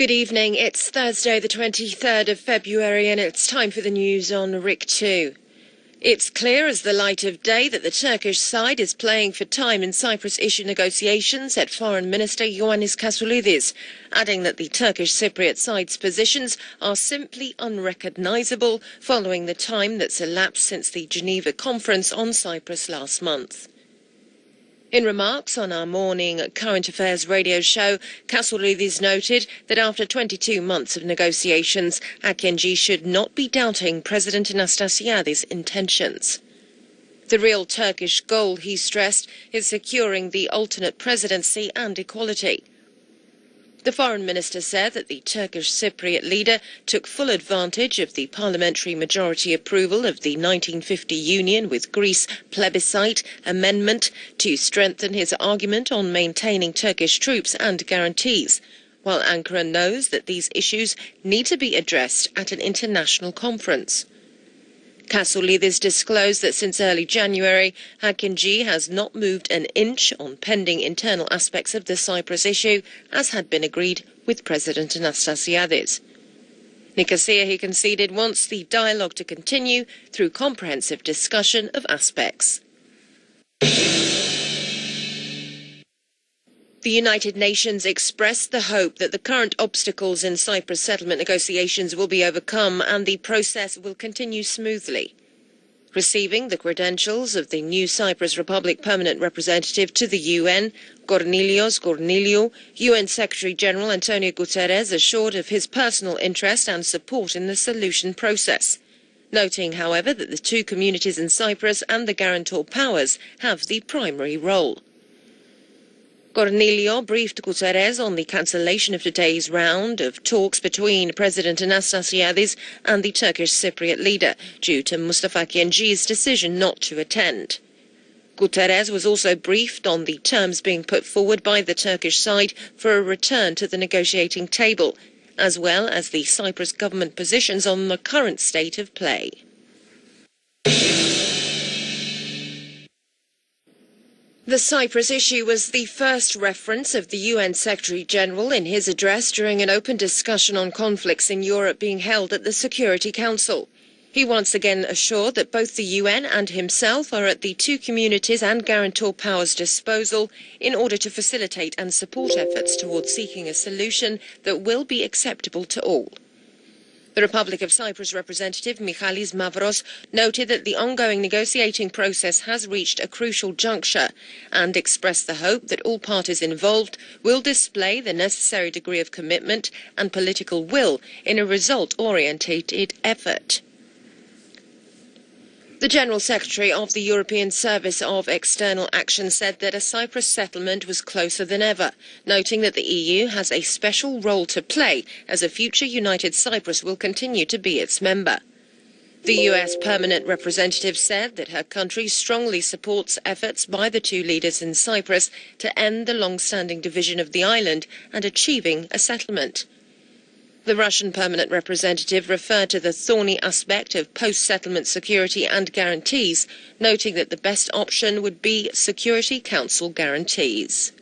Good evening. It's Thursday, the 23rd of February, and it's time for the news on RIK 2. It's clear as the light of day that the Turkish side is playing for time in Cyprus issue negotiations, said Foreign Minister Ioannis Kassoulidis, adding that the Turkish Cypriot side's positions are simply unrecognisable following the time that's elapsed since the Geneva conference on Cyprus last month. In remarks on our morning current affairs radio show, Kassoulidis noted that after 22 months of negotiations, PIK should not be doubting President Anastasiadis' intentions. The real Turkish goal, he stressed, is securing the alternate presidency and equality. The foreign minister said that the Turkish Cypriot leader took full advantage of the parliamentary majority approval of the 1950 union with Greece plebiscite amendment to strengthen his argument on maintaining Turkish troops and guarantees, while Ankara knows that these issues need to be addressed at an international conference. Kassoulidis disclosed that since early January, PIK has not moved an inch on pending internal aspects of the Cyprus issue, as had been agreed with President Anastasiadis. Nicosia, he conceded, wants the dialogue to continue through comprehensive discussion of aspects. The United Nations expressed the hope that the current obstacles in Cyprus settlement negotiations will be overcome and the process will continue smoothly. Receiving the credentials of the new Cyprus Republic Permanent Representative to the UN, Korniliou, UN Secretary-General Antonio Guterres assured of his personal interest and support in the solution process, noting, however, that the two communities in Cyprus and the guarantor powers have the primary role. Korniliou briefed Guterres on the cancellation of today's round of talks between President Anastasiadis and the Turkish Cypriot leader due to Mustafa Kemal's decision not to attend. Guterres was also briefed on the terms being put forward by the Turkish side for a return to the negotiating table, as well as the Cyprus government positions on the current state of play. The Cyprus issue was the first reference of the UN Secretary-General in his address during an open discussion on conflicts in Europe being held at the Security Council. He once again assured that both the UN and himself are at the two communities and guarantor powers' disposal in order to facilitate and support efforts towards seeking a solution that will be acceptable to all. The Republic of Cyprus representative Michalis Mavros noted that the ongoing negotiating process has reached a crucial juncture and expressed the hope that all parties involved will display the necessary degree of commitment and political will in a result-orientated effort. The General Secretary of the European Service of External Action said that a Cyprus settlement was closer than ever, noting that the EU has a special role to play as a future united Cyprus will continue to be its member. The US permanent representative said that her country strongly supports efforts by the two leaders in Cyprus to end the long-standing division of the island and achieving a settlement. The Russian permanent representative referred to the thorny aspect of post-settlement security and guarantees, noting that the best option would be Security Council guarantees.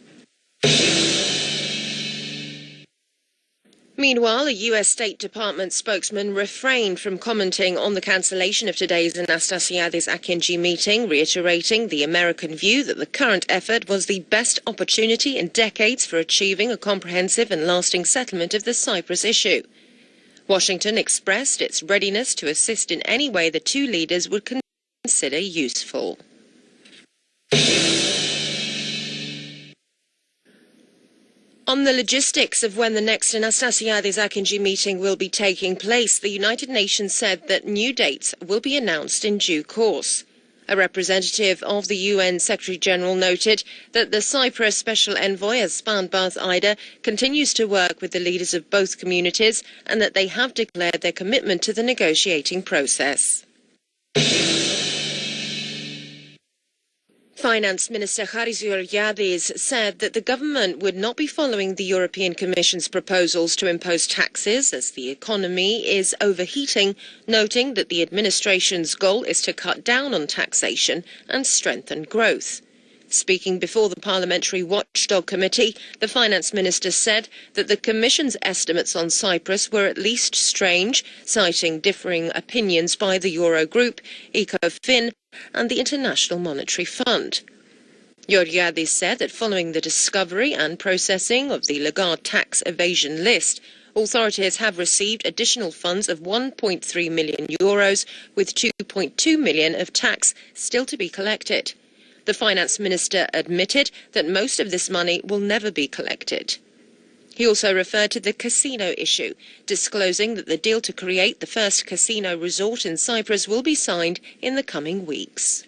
Meanwhile, a US State Department spokesman refrained from commenting on the cancellation of today's Anastasiadis PIK meeting, reiterating the American view that the current effort was the best opportunity in decades for achieving a comprehensive and lasting settlement of the Cyprus issue. Washington expressed its readiness to assist in any way the two leaders would consider useful. On the logistics of when the next Anastasiadis PIK meeting will be taking place, the United Nations said that new dates will be announced in due course. A representative of the UN Secretary-General noted that the Cyprus Special Envoy Aspan Ida continues to work with the leaders of both communities and that they have declared their commitment to the negotiating process. Finance Minister Haris Georgiadis said that the government would not be following the European Commission's proposals to impose taxes as the economy is overheating, noting that the administration's goal is to cut down on taxation and strengthen growth. Speaking before the Parliamentary Watchdog Committee, the Finance Minister said that the Commission's estimates on Cyprus were at least strange, citing differing opinions by the Eurogroup, ECOFIN and the International Monetary Fund. Georgiadis said that following the discovery and processing of the Lagarde tax evasion list, authorities have received additional funds of €1.3 million, with €2.2 million of tax still to be collected. The Finance Minister admitted that most of this money will never be collected. He also referred to the casino issue, disclosing that the deal to create the first casino resort in Cyprus will be signed in the coming weeks.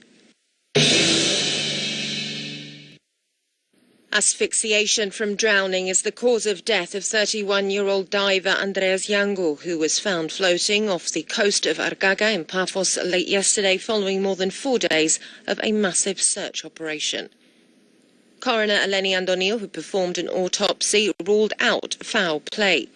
Asphyxiation from drowning is the cause of death of 31-year-old diver Andreas Iangu, who was found floating off the coast of Argaga in Paphos late yesterday following more than 4 days of a massive search operation. Coroner Eleni Andoniou, who performed an autopsy, ruled out foul play.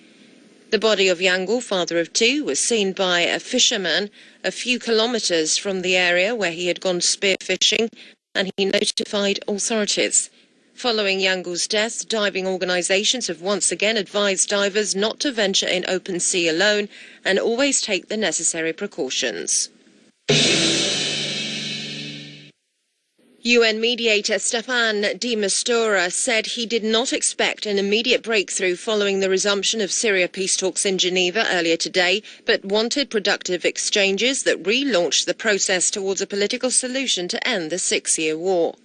The body of Iangu, father of 2, was seen by a fisherman a few kilometres from the area where he had gone spearfishing, and he notified authorities. Following Iangu's death, diving organisations have once again advised divers not to venture in open sea alone and always take the necessary precautions. UN mediator Staffan de Mistura said he did not expect an immediate breakthrough following the resumption of Syria peace talks in Geneva earlier today, but wanted productive exchanges that relaunched the process towards a political solution to end the 6-year war.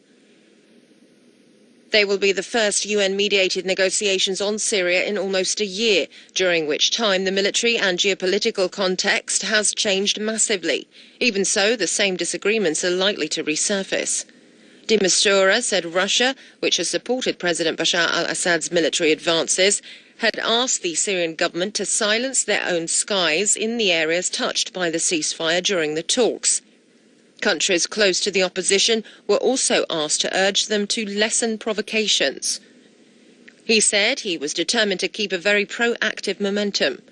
They will be the first UN-mediated negotiations on Syria in almost a year, during which time the military and geopolitical context has changed massively. Even so, the same disagreements are likely to resurface. De Mistura said Russia, which has supported President Bashar al-Assad's military advances, had asked the Syrian government to silence their own skies in the areas touched by the ceasefire during the talks. Countries close to the opposition were also asked to urge them to lessen provocations. He said he was determined to keep a very proactive momentum.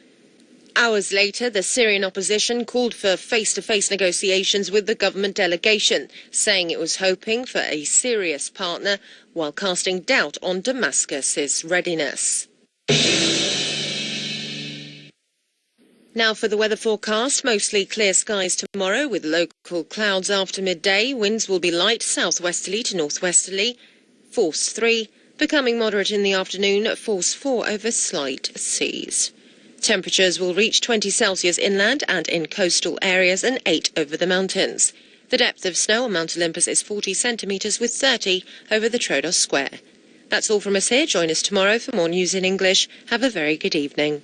Hours later, the Syrian opposition called for face-to-face negotiations with the government delegation, saying it was hoping for a serious partner while casting doubt on Damascus's readiness. Now for the weather forecast. Mostly clear skies tomorrow with local clouds after midday. Winds will be light southwesterly to northwesterly, force 3, becoming moderate in the afternoon, force 4 over slight seas. Temperatures will reach 20 Celsius inland and in coastal areas and 8 over the mountains. The depth of snow on Mount Olympus is 40 centimetres with 30 over the Troodos Square. That's all from us here. Join us tomorrow for more news in English. Have a very good evening.